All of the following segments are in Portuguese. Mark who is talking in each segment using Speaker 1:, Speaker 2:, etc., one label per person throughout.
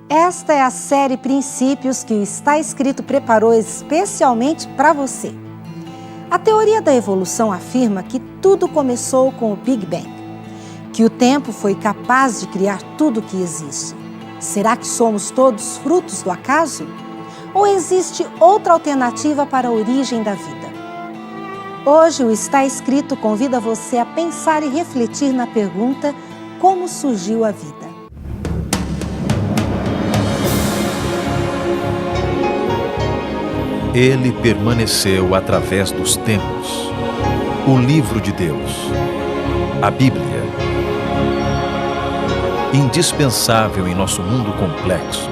Speaker 1: Esta é a série Princípios que o Está Escrito preparou especialmente para você. A teoria da evolução afirma que tudo começou com o Big Bang, que o tempo foi capaz de criar tudo que existe. Será que somos todos frutos do acaso? Ou existe outra alternativa para a origem da vida? Hoje o Está Escrito convida você a pensar e refletir na pergunta: como surgiu a vida?
Speaker 2: Ele permaneceu através dos tempos. O livro de Deus, a Bíblia, indispensável em nosso mundo complexo.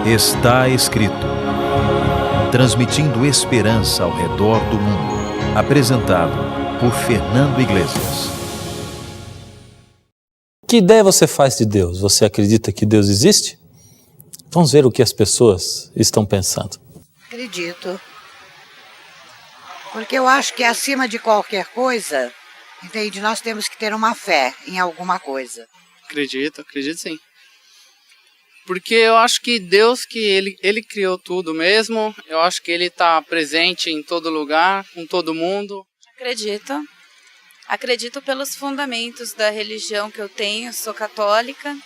Speaker 2: Está escrito, transmitindo esperança ao redor do mundo. Apresentado por Fernando Iglesias.
Speaker 3: Que ideia você faz de Deus? Você acredita que Deus existe? Vamos ver o que as pessoas estão pensando.
Speaker 4: Acredito. Porque eu acho que acima de qualquer coisa, entende? Nós temos que ter uma fé em alguma coisa.
Speaker 5: Acredito sim. Porque eu acho que Deus, que ele criou tudo mesmo, eu acho que ele está presente em todo lugar, com todo mundo.
Speaker 6: Acredito pelos fundamentos da religião que eu tenho, sou católica.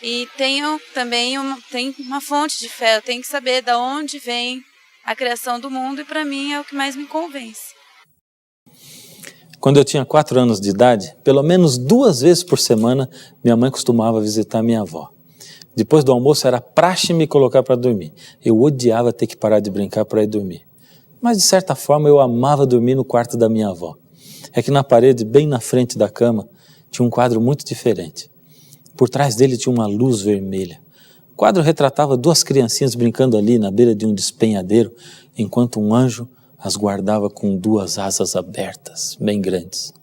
Speaker 6: E tenho também uma fonte de fé, eu tenho que saber de onde vem a criação do mundo e para mim é o que mais me convence.
Speaker 3: Quando eu tinha 4 anos de idade, pelo menos 2 vezes por semana, minha mãe costumava visitar minha avó. Depois do almoço era praxe me colocar para dormir. Eu odiava ter que parar de brincar para ir dormir. Mas de certa forma eu amava dormir no quarto da minha avó. É que na parede, bem na frente da cama, tinha um quadro muito diferente. Por trás dele tinha uma luz vermelha. O quadro retratava 2 criancinhas brincando ali na beira de um despenhadeiro, enquanto um anjo as guardava com 2 asas abertas, bem grandes.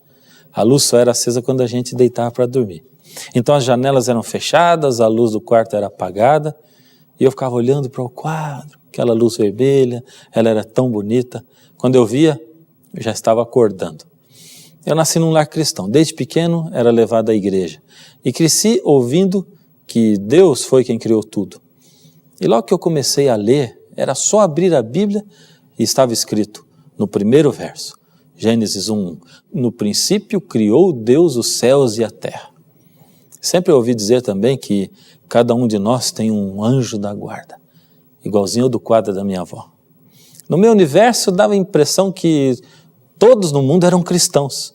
Speaker 3: A luz só era acesa quando a gente deitava para dormir. Então as janelas eram fechadas, a luz do quarto era apagada, e eu ficava olhando para o quadro, aquela luz vermelha, ela era tão bonita. Quando eu via, eu já estava acordando. Eu nasci num lar cristão. Desde pequeno era levado à igreja. E cresci ouvindo que Deus foi quem criou tudo. E logo que eu comecei a ler, era só abrir a Bíblia e estava escrito no primeiro verso, Gênesis 1, no princípio criou Deus os céus e a terra. Sempre ouvi dizer também que cada um de nós tem um anjo da guarda, igualzinho ao do quadro da minha avó. No meu universo dava a impressão que todos no mundo eram cristãos,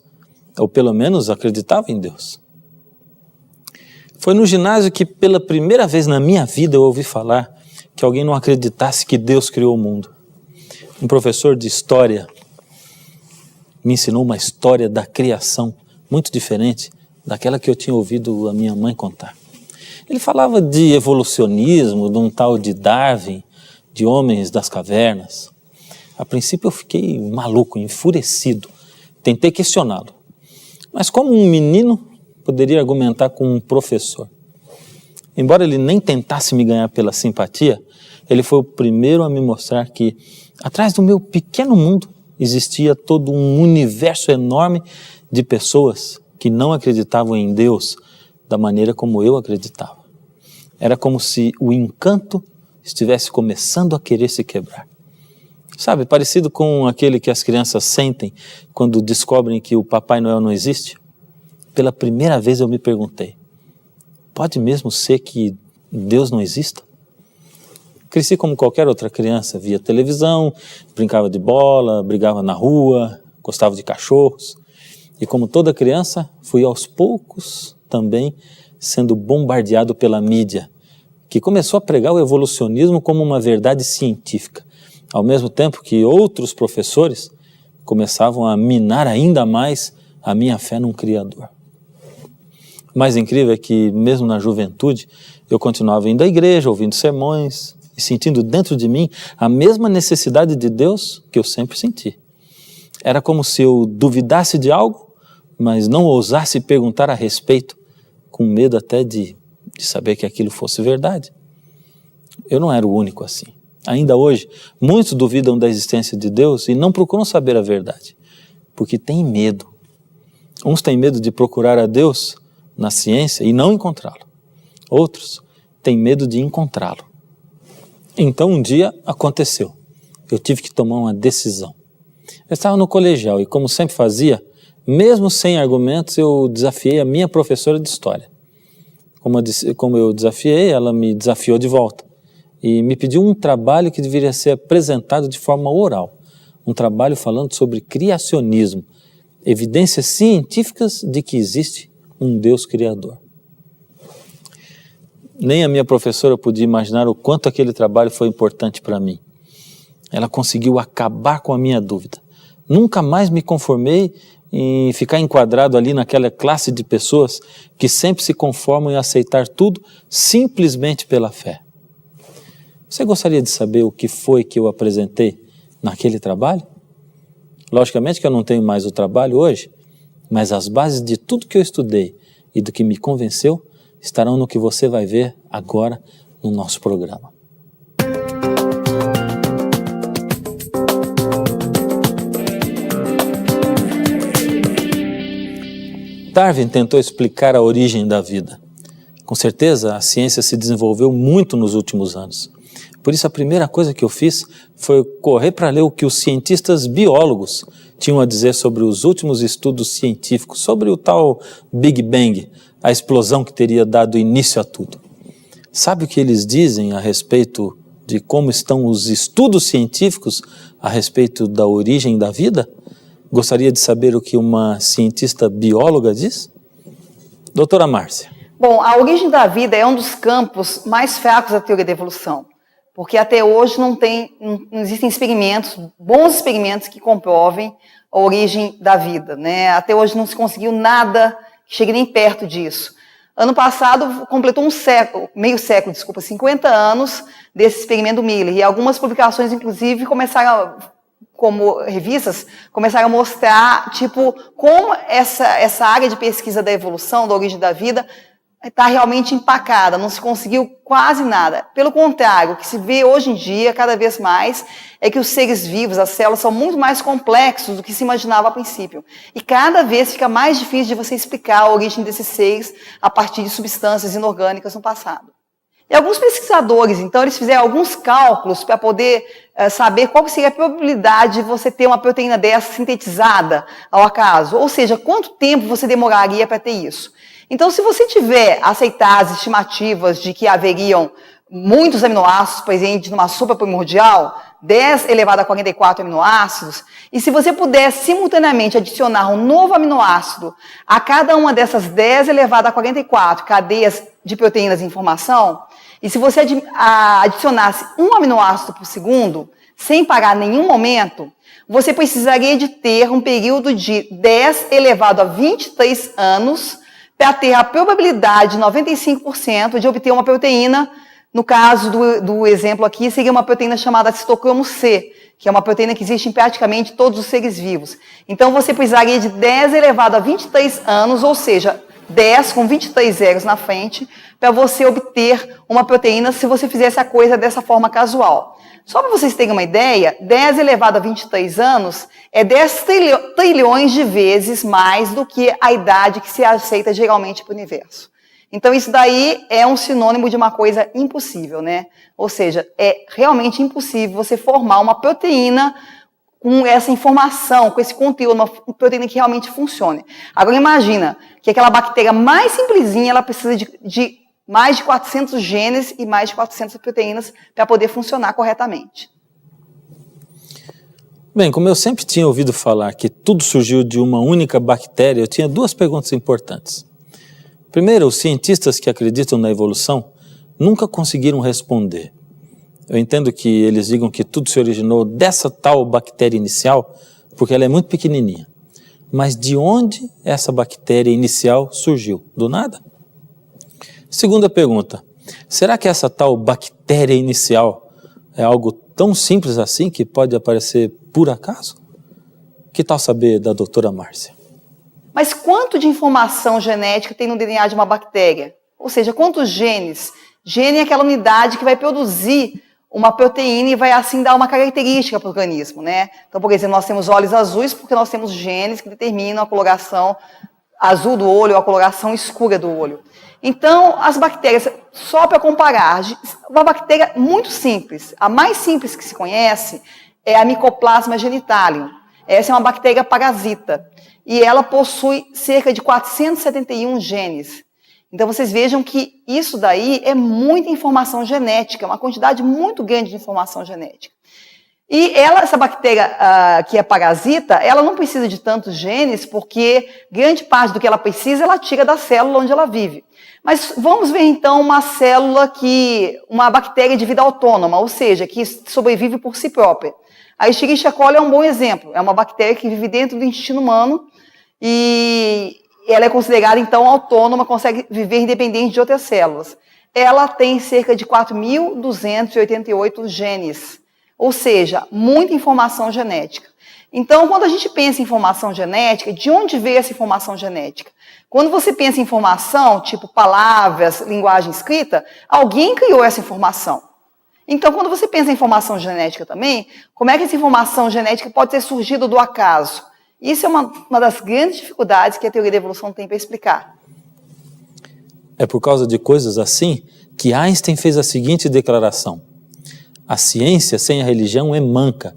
Speaker 3: ou pelo menos acreditavam em Deus. Foi no ginásio que pela primeira vez na minha vida eu ouvi falar que alguém não acreditasse que Deus criou o mundo. Um professor de história me ensinou uma história da criação muito diferente daquela que eu tinha ouvido a minha mãe contar. Ele falava de evolucionismo, de um tal de Darwin, de homens das cavernas. A princípio eu fiquei maluco, enfurecido. Tentei questioná-lo. Mas como um menino poderia argumentar com um professor? Embora ele nem tentasse me ganhar pela simpatia, ele foi o primeiro a me mostrar que, atrás do meu pequeno mundo, existia todo um universo enorme de pessoas que não acreditavam em Deus da maneira como eu acreditava. Era como se o encanto estivesse começando a querer se quebrar. Sabe, parecido com aquele que as crianças sentem quando descobrem que o Papai Noel não existe. Pela primeira vez eu me perguntei, pode mesmo ser que Deus não exista? Cresci como qualquer outra criança, via televisão, brincava de bola, brigava na rua, gostava de cachorros. E como toda criança, fui aos poucos também sendo bombardeado pela mídia, que começou a pregar o evolucionismo como uma verdade científica. Ao mesmo tempo que outros professores começavam a minar ainda mais a minha fé num Criador. O mais incrível é que, mesmo na juventude, eu continuava indo à igreja, ouvindo sermões e sentindo dentro de mim a mesma necessidade de Deus que eu sempre senti. Era como se eu duvidasse de algo, mas não ousasse perguntar a respeito, com medo até de saber que aquilo fosse verdade. Eu não era o único assim. Ainda hoje, muitos duvidam da existência de Deus e não procuram saber a verdade, porque têm medo. Uns têm medo de procurar a Deus na ciência e não encontrá-lo. Outros têm medo de encontrá-lo. Então um dia aconteceu. Eu tive que tomar uma decisão. Eu estava no colegial e, como sempre fazia, mesmo sem argumentos, eu desafiei a minha professora de história. Como eu desafiei, ela me desafiou de volta e me pediu um trabalho que deveria ser apresentado de forma oral. Um trabalho falando sobre criacionismo, evidências científicas de que existe um Deus criador. Nem a minha professora podia imaginar o quanto aquele trabalho foi importante para mim. Ela conseguiu acabar com a minha dúvida. Nunca mais me conformei em ficar enquadrado ali naquela classe de pessoas que sempre se conformam em aceitar tudo simplesmente pela fé. Você gostaria de saber o que foi que eu apresentei naquele trabalho? Logicamente que eu não tenho mais o trabalho hoje, mas as bases de tudo que eu estudei e do que me convenceu estarão no que você vai ver agora no nosso programa. Darwin tentou explicar a origem da vida. Com certeza, a ciência se desenvolveu muito nos últimos anos. Por isso, a primeira coisa que eu fiz foi correr para ler o que os cientistas biólogos tinham a dizer sobre os últimos estudos científicos, sobre o tal Big Bang, a explosão que teria dado início a tudo. Sabe o que eles dizem a respeito de como estão os estudos científicos a respeito da origem da vida? Gostaria de saber o que uma cientista bióloga diz? Doutora Márcia.
Speaker 7: Bom, a origem da vida é um dos campos mais fracos da teoria da evolução, porque até hoje não existem experimentos, bons experimentos que comprovem a origem da vida, né? Até hoje não se conseguiu nada que chegue nem perto disso. Ano passado completou meio século, 50 anos desse experimento Miller, e algumas publicações, inclusive, como revistas, começaram a mostrar, como essa área de pesquisa da evolução, da origem da vida, está realmente empacada, não se conseguiu quase nada. Pelo contrário, o que se vê hoje em dia, cada vez mais, é que os seres vivos, as células, são muito mais complexos do que se imaginava a princípio. E cada vez fica mais difícil de você explicar a origem desses seres a partir de substâncias inorgânicas no passado. E alguns pesquisadores, então, eles fizeram alguns cálculos para poder saber qual seria a probabilidade de você ter uma proteína dessa sintetizada ao acaso. Ou seja, quanto tempo você demoraria para ter isso. Então, se você tiver aceitar as estimativas de que haveriam muitos aminoácidos presentes numa sopa primordial, 10 elevado a 44 aminoácidos, e se você puder simultaneamente adicionar um novo aminoácido a cada uma dessas 10 elevado a 44 cadeias de proteínas em formação, e se você adicionasse um aminoácido por segundo, sem parar nenhum momento, você precisaria de ter um período de 10 elevado a 23 anos para ter a probabilidade de 95% de obter uma proteína. No caso do exemplo aqui, seria uma proteína chamada citocromo C, que é uma proteína que existe em praticamente todos os seres vivos. Então, você precisaria de 10 elevado a 23 anos, ou seja, 10 com 23 zeros na frente, para você obter uma proteína se você fizesse a coisa dessa forma casual. Só para vocês terem uma ideia, 10 elevado a 23 anos é 10 trilhões de vezes mais do que a idade que se aceita geralmente para o universo. Então, isso daí é um sinônimo de uma coisa impossível, né? Ou seja, é realmente impossível você formar uma proteína com essa informação, com esse conteúdo, uma proteína que realmente funcione. Agora, imagina que aquela bactéria mais simplesinha, ela precisa de mais de 400 genes e mais de 400 proteínas para poder funcionar corretamente.
Speaker 3: Bem, como eu sempre tinha ouvido falar que tudo surgiu de uma única bactéria, eu tinha duas perguntas importantes. Primeiro, os cientistas que acreditam na evolução nunca conseguiram responder. Eu entendo que eles digam que tudo se originou dessa tal bactéria inicial, porque ela é muito pequenininha. Mas de onde essa bactéria inicial surgiu? Do nada? Segunda pergunta, será que essa tal bactéria inicial é algo tão simples assim que pode aparecer por acaso? Que tal saber da doutora Márcia?
Speaker 7: Mas quanto de informação genética tem no DNA de uma bactéria? Ou seja, quantos genes? Gene é aquela unidade que vai produzir uma proteína e vai assim dar uma característica para o organismo, né? Então, por exemplo, nós temos olhos azuis porque nós temos genes que determinam a coloração azul do olho, a coloração escura do olho. Então, as bactérias, só para comparar, uma bactéria muito simples, a mais simples que se conhece é a Mycoplasma genitalium. Essa é uma bactéria parasita e ela possui cerca de 471 genes. Então, vocês vejam que isso daí é muita informação genética, uma quantidade muito grande de informação genética. E essa bactéria que é parasita, ela não precisa de tantos genes, porque grande parte do que ela precisa, ela tira da célula onde ela vive. Mas vamos ver então uma bactéria de vida autônoma, ou seja, que sobrevive por si própria. A Escherichia coli é um bom exemplo, é uma bactéria que vive dentro do intestino humano e ela é considerada então autônoma, consegue viver independente de outras células. Ela tem cerca de 4.288 genes. Ou seja, muita informação genética. Então, quando a gente pensa em informação genética, de onde veio essa informação genética? Quando você pensa em informação, tipo palavras, linguagem escrita, alguém criou essa informação. Então, quando você pensa em informação genética também, como é que essa informação genética pode ter surgido do acaso? Isso é uma das grandes dificuldades que a teoria da evolução tem para explicar.
Speaker 3: É por causa de coisas assim que Einstein fez a seguinte declaração: a ciência sem a religião é manca,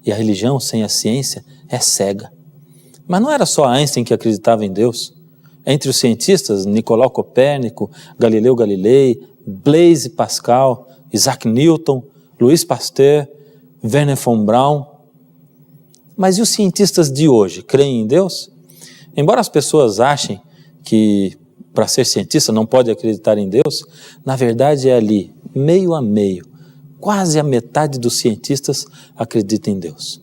Speaker 3: e a religião sem a ciência é cega. Mas não era só Einstein que acreditava em Deus. Entre os cientistas, Nicolau Copérnico, Galileu Galilei, Blaise Pascal, Isaac Newton, Louis Pasteur, Wernher von Braun. Mas e os cientistas de hoje, creem em Deus? Embora as pessoas achem que para ser cientista não pode acreditar em Deus, na verdade é ali, meio a meio. Quase a metade dos cientistas acredita em Deus.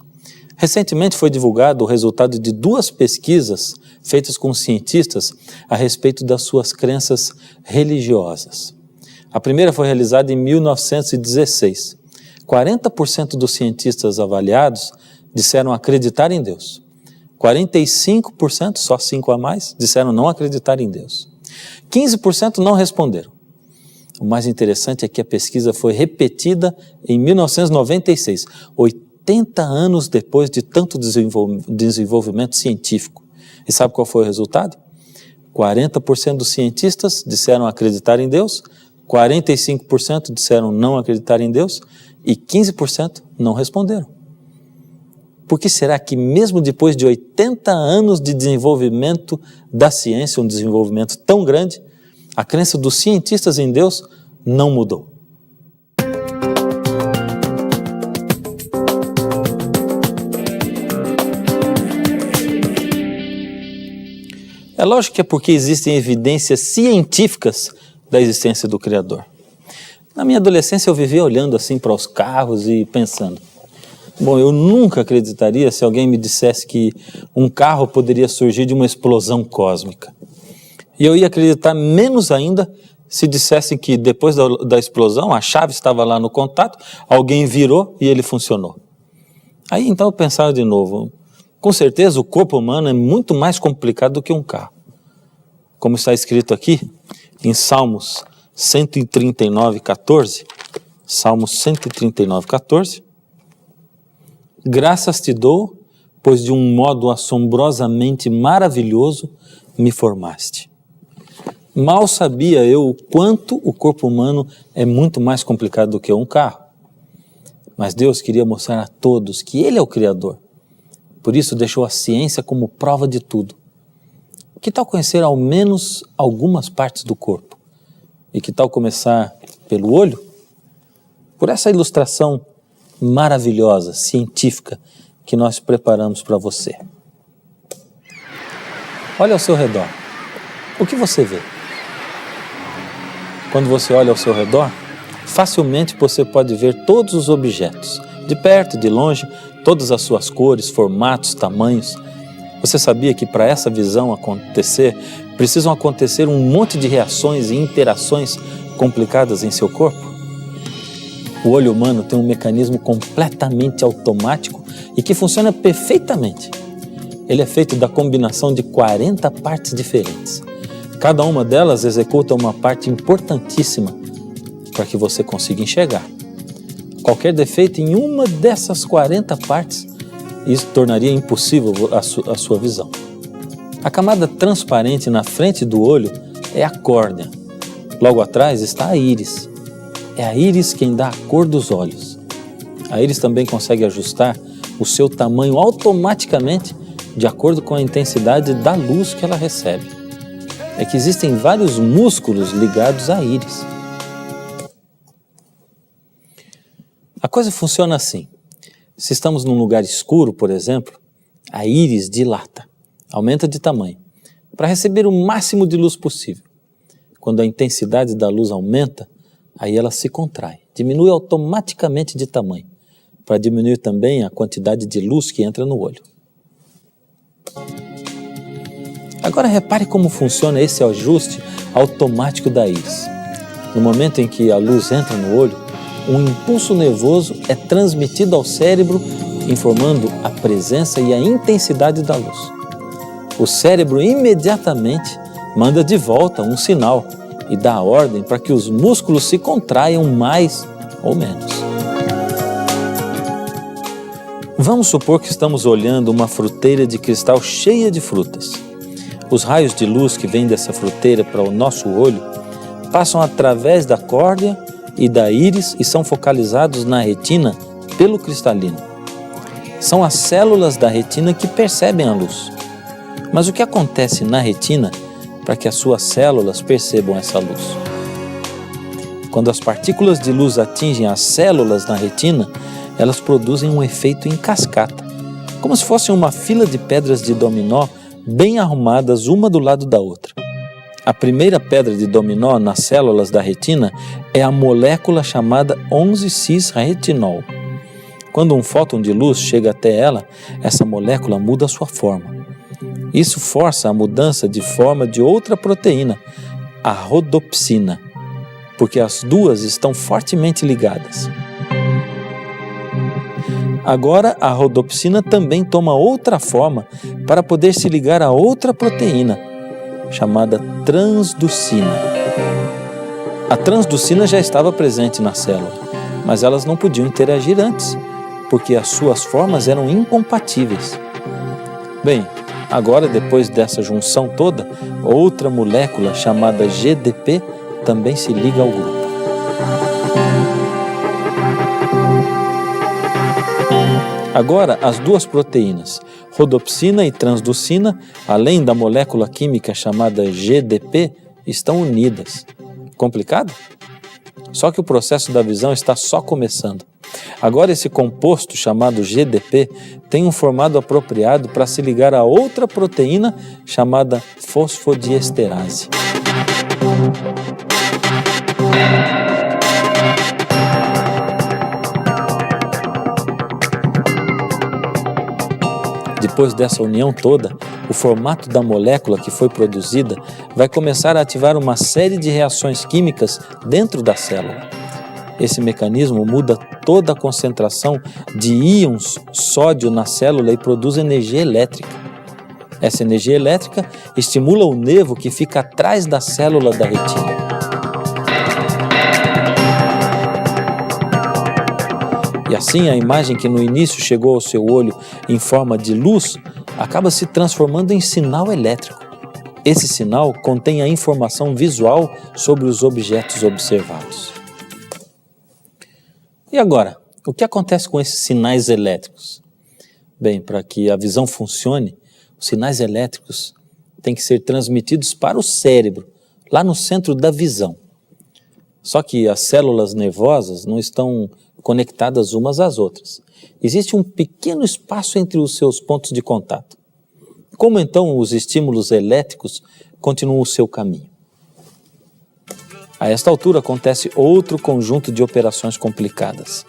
Speaker 3: Recentemente foi divulgado o resultado de 2 pesquisas feitas com cientistas a respeito das suas crenças religiosas. A primeira foi realizada em 1916. 40% dos cientistas avaliados disseram acreditar em Deus. 45%, só 5 a mais, disseram não acreditar em Deus. 15% não responderam. O mais interessante é que a pesquisa foi repetida em 1996, 80 anos depois de tanto desenvolvimento científico. E sabe qual foi o resultado? 40% dos cientistas disseram acreditar em Deus, 45% disseram não acreditar em Deus e 15% não responderam. Por que será que mesmo depois de 80 anos de desenvolvimento da ciência, um desenvolvimento tão grande, a crença dos cientistas em Deus não mudou? É lógico que é porque existem evidências científicas da existência do Criador. Na minha adolescência eu vivia olhando assim para os carros e pensando, bom, eu nunca acreditaria se alguém me dissesse que um carro poderia surgir de uma explosão cósmica. E eu ia acreditar menos ainda se dissessem que depois da explosão a chave estava lá no contato, alguém virou e ele funcionou. Aí então eu pensava de novo, com certeza o corpo humano é muito mais complicado do que um carro. Como está escrito aqui em Salmos 139:14, Salmos 139:14, graças te dou, pois de um modo assombrosamente maravilhoso me formaste. Mal sabia eu o quanto o corpo humano é muito mais complicado do que um carro. Mas Deus queria mostrar a todos que Ele é o Criador. Por isso deixou a ciência como prova de tudo. Que tal conhecer ao menos algumas partes do corpo? E que tal começar pelo olho? Por essa ilustração maravilhosa, científica, que nós preparamos para você. Olha ao seu redor. O que você vê? Quando você olha ao seu redor, facilmente você pode ver todos os objetos, de perto, de longe, todas as suas cores, formatos, tamanhos. Você sabia que para essa visão acontecer, precisam acontecer um monte de reações e interações complicadas em seu corpo? O olho humano tem um mecanismo completamente automático e que funciona perfeitamente. Ele é feito da combinação de 40 partes diferentes. Cada uma delas executa uma parte importantíssima para que você consiga enxergar. Qualquer defeito em uma dessas 40 partes, isso tornaria impossível a sua visão. A camada transparente na frente do olho é a córnea. Logo atrás está a íris. É a íris quem dá a cor dos olhos. A íris também consegue ajustar o seu tamanho automaticamente de acordo com a intensidade da luz que ela recebe. É que existem vários músculos ligados à íris. A coisa funciona assim. Se estamos num lugar escuro, por exemplo, a íris dilata, aumenta de tamanho, para receber o máximo de luz possível. Quando a intensidade da luz aumenta, aí ela se contrai, diminui automaticamente de tamanho, para diminuir também a quantidade de luz que entra no olho. Agora repare como funciona esse ajuste automático da íris. No momento em que a luz entra no olho, um impulso nervoso é transmitido ao cérebro, informando a presença e a intensidade da luz. O cérebro imediatamente manda de volta um sinal e dá a ordem para que os músculos se contraiam mais ou menos. Vamos supor que estamos olhando uma fruteira de cristal cheia de frutas. Os raios de luz que vêm dessa fruteira para o nosso olho passam através da córnea e da íris e são focalizados na retina pelo cristalino. São as células da retina que percebem a luz. Mas o que acontece na retina para que as suas células percebam essa luz? Quando as partículas de luz atingem as células na retina, elas produzem um efeito em cascata, como se fosse uma fila de pedras de dominó bem arrumadas uma do lado da outra. A primeira pedra de dominó nas células da retina é a molécula chamada 11-cis-retinol. Quando um fóton de luz chega até ela, essa molécula muda a sua forma. Isso força a mudança de forma de outra proteína, a rodopsina, porque as duas estão fortemente ligadas. Agora a rodopsina também toma outra forma para poder se ligar a outra proteína, chamada transducina. A transducina já estava presente na célula, mas elas não podiam interagir antes, porque as suas formas eram incompatíveis. Bem, agora depois dessa junção toda, outra molécula chamada GDP também se liga ao grupo. Agora, as duas proteínas, rodopsina e transducina, além da molécula química chamada GDP, estão unidas. Complicado? Só que o processo da visão está só começando. Agora esse composto chamado GDP tem um formato apropriado para se ligar a outra proteína chamada fosfodiesterase. Depois dessa união toda, o formato da molécula que foi produzida vai começar a ativar uma série de reações químicas dentro da célula. Esse mecanismo muda toda a concentração de íons sódio na célula e produz energia elétrica. Essa energia elétrica estimula o nervo que fica atrás da célula da retina. E assim a imagem que no início chegou ao seu olho em forma de luz acaba se transformando em sinal elétrico. Esse sinal contém a informação visual sobre os objetos observados. E agora, o que acontece com esses sinais elétricos? Bem, para que a visão funcione, os sinais elétricos têm que ser transmitidos para o cérebro, lá no centro da visão. Só que as células nervosas não estão conectadas umas às outras. Existe um pequeno espaço entre os seus pontos de contato. Como então os estímulos elétricos continuam o seu caminho? A esta altura acontece outro conjunto de operações complicadas.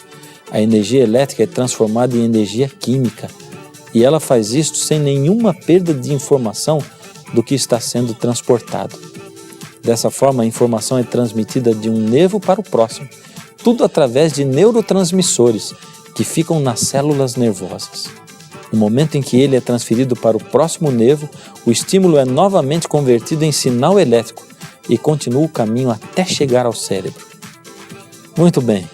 Speaker 3: A energia elétrica é transformada em energia química e ela faz isto sem nenhuma perda de informação do que está sendo transportado. Dessa forma, a informação é transmitida de um nervo para o próximo, tudo através de neurotransmissores que ficam nas células nervosas. No momento em que ele é transferido para o próximo nervo, o estímulo é novamente convertido em sinal elétrico e continua o caminho até chegar ao cérebro. Muito bem,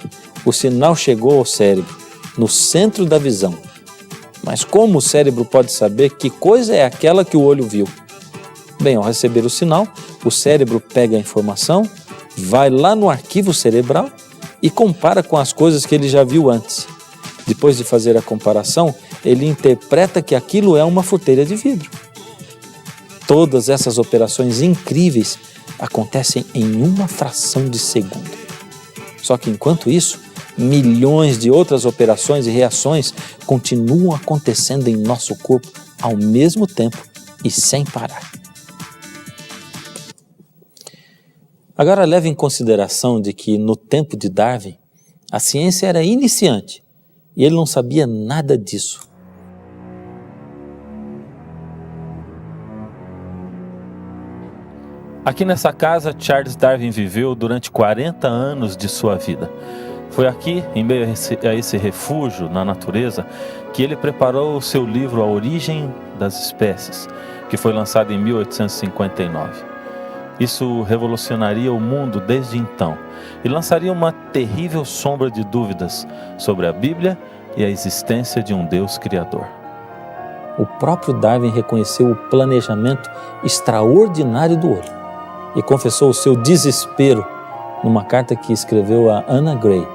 Speaker 3: o sinal chegou ao cérebro, no centro da visão. Mas como o cérebro pode saber que coisa é aquela que o olho viu? Bem, ao receber o sinal, o cérebro pega a informação, vai lá no arquivo cerebral e compara com as coisas que ele já viu antes. Depois de fazer a comparação, ele interpreta que aquilo é uma fruteira de vidro. Todas essas operações incríveis acontecem em uma fração de segundo. Só que enquanto isso, milhões de outras operações e reações continuam acontecendo em nosso corpo ao mesmo tempo e sem parar. Agora leve em consideração de que no tempo de Darwin, a ciência era iniciante e ele não sabia nada disso. Aqui nessa casa, Charles Darwin viveu durante 40 anos de sua vida. Foi aqui, em meio a esse refúgio na natureza, que ele preparou o seu livro A Origem das Espécies, que foi lançado em 1859. Isso revolucionaria o mundo desde então e lançaria uma terrível sombra de dúvidas sobre a Bíblia e a existência de um Deus criador. O próprio Darwin reconheceu o planejamento extraordinário do olho e confessou o seu desespero numa carta que escreveu a Anna Gray,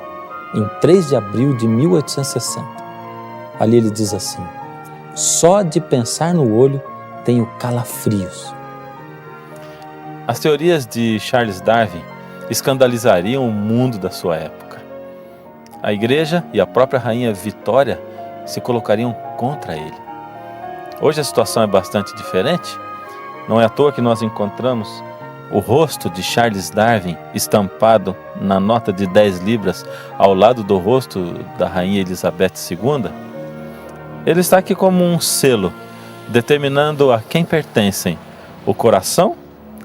Speaker 3: em 3 de abril de 1860. Ali ele diz assim: só de pensar no olho tenho calafrios. As teorias de Charles Darwin escandalizariam o mundo da sua época. A igreja e a própria rainha Vitória se colocariam contra ele. Hoje a situação é bastante diferente. Não é à toa que nós encontramos o rosto de Charles Darwin estampado na nota de 10 libras ao lado do rosto da rainha Elizabeth II. Ele está aqui como um selo, determinando a quem pertencem o coração,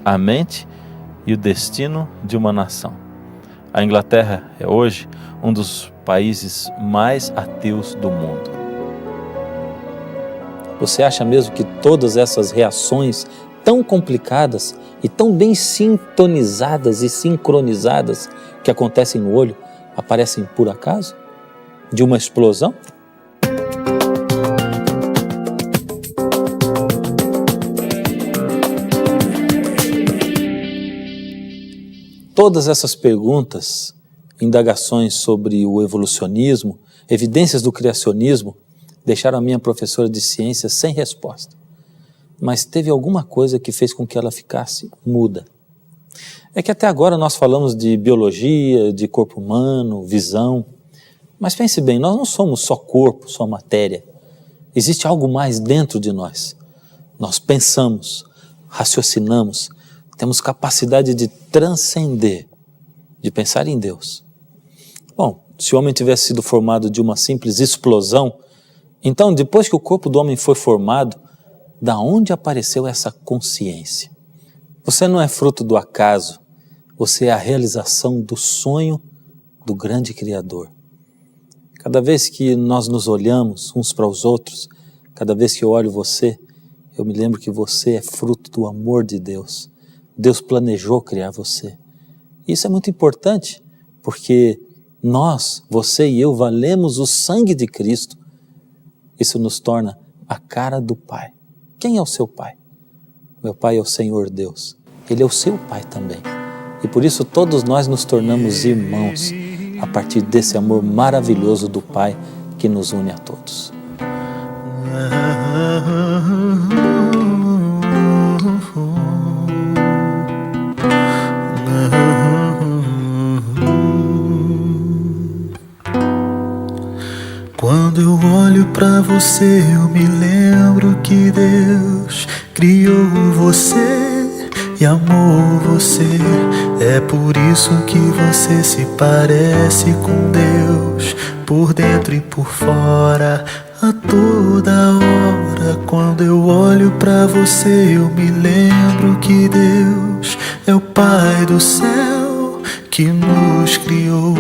Speaker 3: a mente e o destino de uma nação. A Inglaterra é hoje um dos países mais ateus do mundo. Você acha mesmo que todas essas reações tão complicadas e tão bem sintonizadas e sincronizadas que acontecem no olho aparecem por acaso? De uma explosão? Todas essas perguntas, indagações sobre o evolucionismo, evidências do criacionismo, deixaram a minha professora de ciências sem resposta. Mas teve alguma coisa que fez com que ela ficasse muda. É que até agora nós falamos de biologia, de corpo humano, visão. Mas pense bem, nós não somos só corpo, só matéria. Existe algo mais dentro de nós. Nós pensamos, raciocinamos, temos capacidade de transcender, de pensar em Deus. Bom, se o homem tivesse sido formado de uma simples explosão, então depois que o corpo do homem foi formado, da onde apareceu essa consciência? Você não é fruto do acaso, você é a realização do sonho do grande Criador. Cada vez que nós nos olhamos uns para os outros, cada vez que eu olho você, eu me lembro que você é fruto do amor de Deus. Deus planejou criar você. Isso é muito importante, porque nós, você e eu, valemos o sangue de Cristo. Isso nos torna a cara do Pai. Quem é o seu Pai? Meu Pai é o Senhor Deus. Ele é o seu Pai também. E por isso todos nós nos tornamos irmãos a partir desse amor maravilhoso do Pai que nos une a todos.
Speaker 8: Quando eu olho pra você, eu me lembro que Deus criou você e amou você. É por isso que você se parece com Deus, por dentro e por fora, a toda hora. Quando eu olho pra você, eu me lembro que Deus é o Pai do céu que nos criou.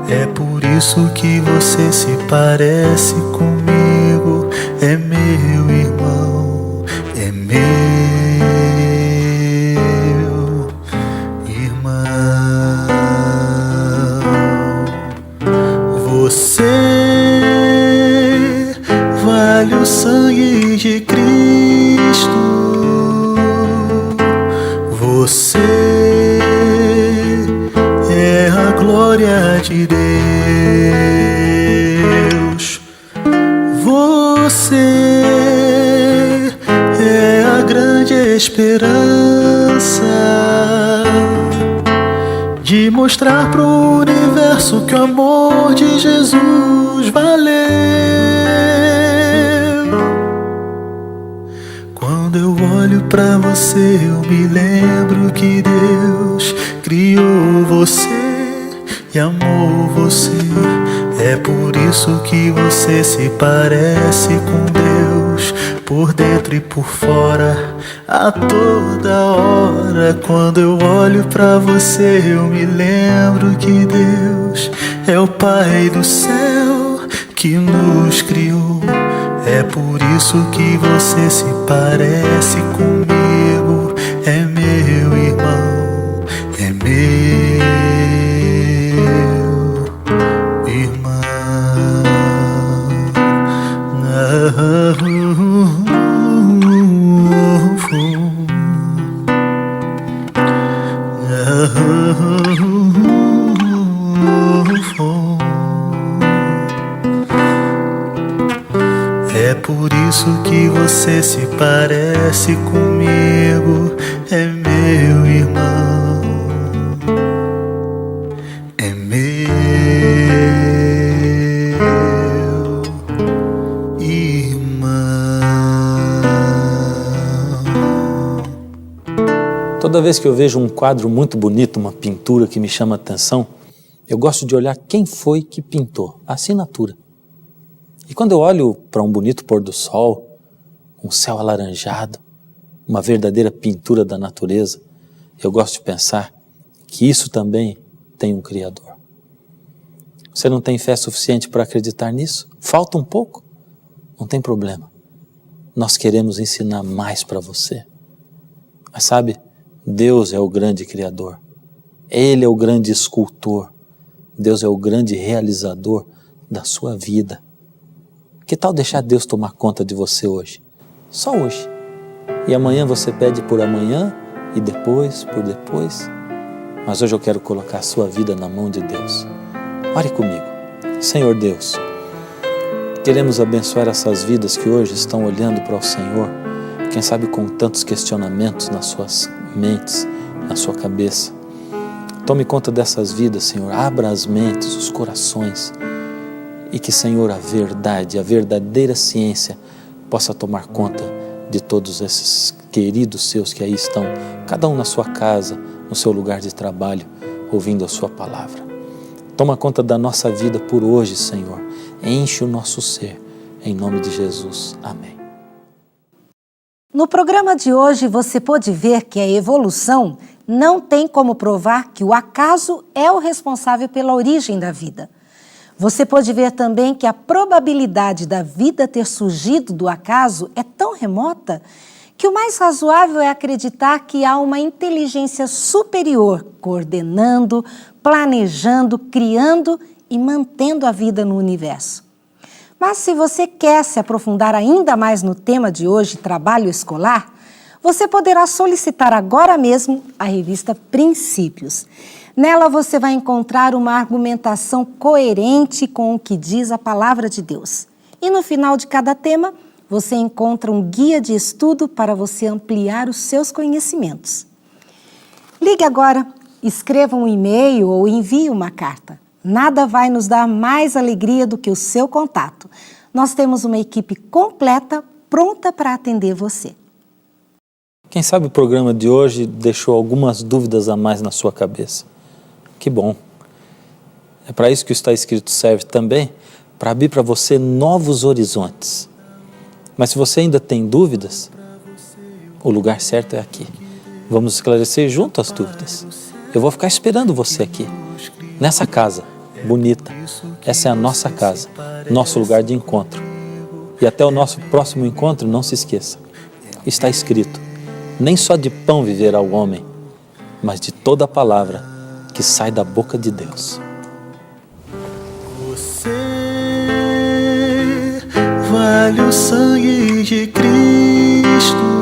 Speaker 8: É por isso que você se parece comigo. É meu irmão, é meu irmão. Você vale o sangue de Cristo. você é a glória de Deus. Você é a grande esperança de mostrar pro universo que o amor de Jesus valeu. Quando eu olho pra você, eu me lembro que Deus criou você e amou você. É por isso que você se parece com Deus, por dentro e por fora, a toda hora. Quando eu olho pra você, eu me lembro que Deus é o Pai do céu que nos criou. É por isso que você se parece comigo. É meu irmão, é meu irmão. É por isso que você se parece comigo. É meu irmão, é meu irmão.
Speaker 3: Toda vez que eu vejo um quadro muito bonito, uma pintura que me chama a atenção, eu gosto de olhar quem foi que pintou, a assinatura. E quando eu olho para um bonito pôr do sol, um céu alaranjado, uma verdadeira pintura da natureza, eu gosto de pensar que isso também tem um Criador. Você não tem fé suficiente para acreditar nisso? Falta um pouco? Não tem problema. Nós queremos ensinar mais para você. Mas sabe, Deus é o grande Criador. Ele é o grande escultor. Deus é o grande realizador da sua vida. Que tal deixar Deus tomar conta de você hoje? Só hoje. E amanhã você pede por amanhã e depois por depois. Mas hoje eu quero colocar a sua vida na mão de Deus. Ore comigo. Senhor Deus, queremos abençoar essas vidas que hoje estão olhando para o Senhor, quem sabe com tantos questionamentos nas suas mentes, na sua cabeça. Tome conta dessas vidas, Senhor. Abra as mentes, os corações. E que, Senhor, a verdade, a verdadeira ciência possa tomar conta de todos esses queridos seus que aí estão, cada um na sua casa, no seu lugar de trabalho, ouvindo a sua palavra. Toma conta da nossa vida por hoje, Senhor. Enche o nosso ser, em nome de Jesus. Amém.
Speaker 1: No programa de hoje, você pôde ver que a evolução não tem como provar que o acaso é o responsável pela origem da vida. Você pode ver também que a probabilidade da vida ter surgido do acaso é tão remota que o mais razoável é acreditar que há uma inteligência superior coordenando, planejando, criando e mantendo a vida no universo. Mas se você quer se aprofundar ainda mais no tema de hoje, trabalho escolar, você poderá solicitar agora mesmo a revista Princípios. Nela você vai encontrar uma argumentação coerente com o que diz a palavra de Deus. E no final de cada tema, você encontra um guia de estudo para você ampliar os seus conhecimentos. Ligue agora, escreva um e-mail ou envie uma carta. Nada vai nos dar mais alegria do que o seu contato. Nós temos uma equipe completa, pronta para atender você.
Speaker 3: Quem sabe o programa de hoje deixou algumas dúvidas a mais na sua cabeça. Que bom. É para isso que o Está Escrito serve também, para abrir para você novos horizontes. Mas se você ainda tem dúvidas, o lugar certo é aqui. Vamos esclarecer junto as dúvidas. Eu vou ficar esperando você aqui, nessa casa bonita. Essa é a nossa casa, nosso lugar de encontro. E até o nosso próximo encontro, não se esqueça. Está escrito, nem só de pão viverá o homem, mas de toda a palavra que sai da boca de Deus.
Speaker 8: Você vale o sangue de Cristo.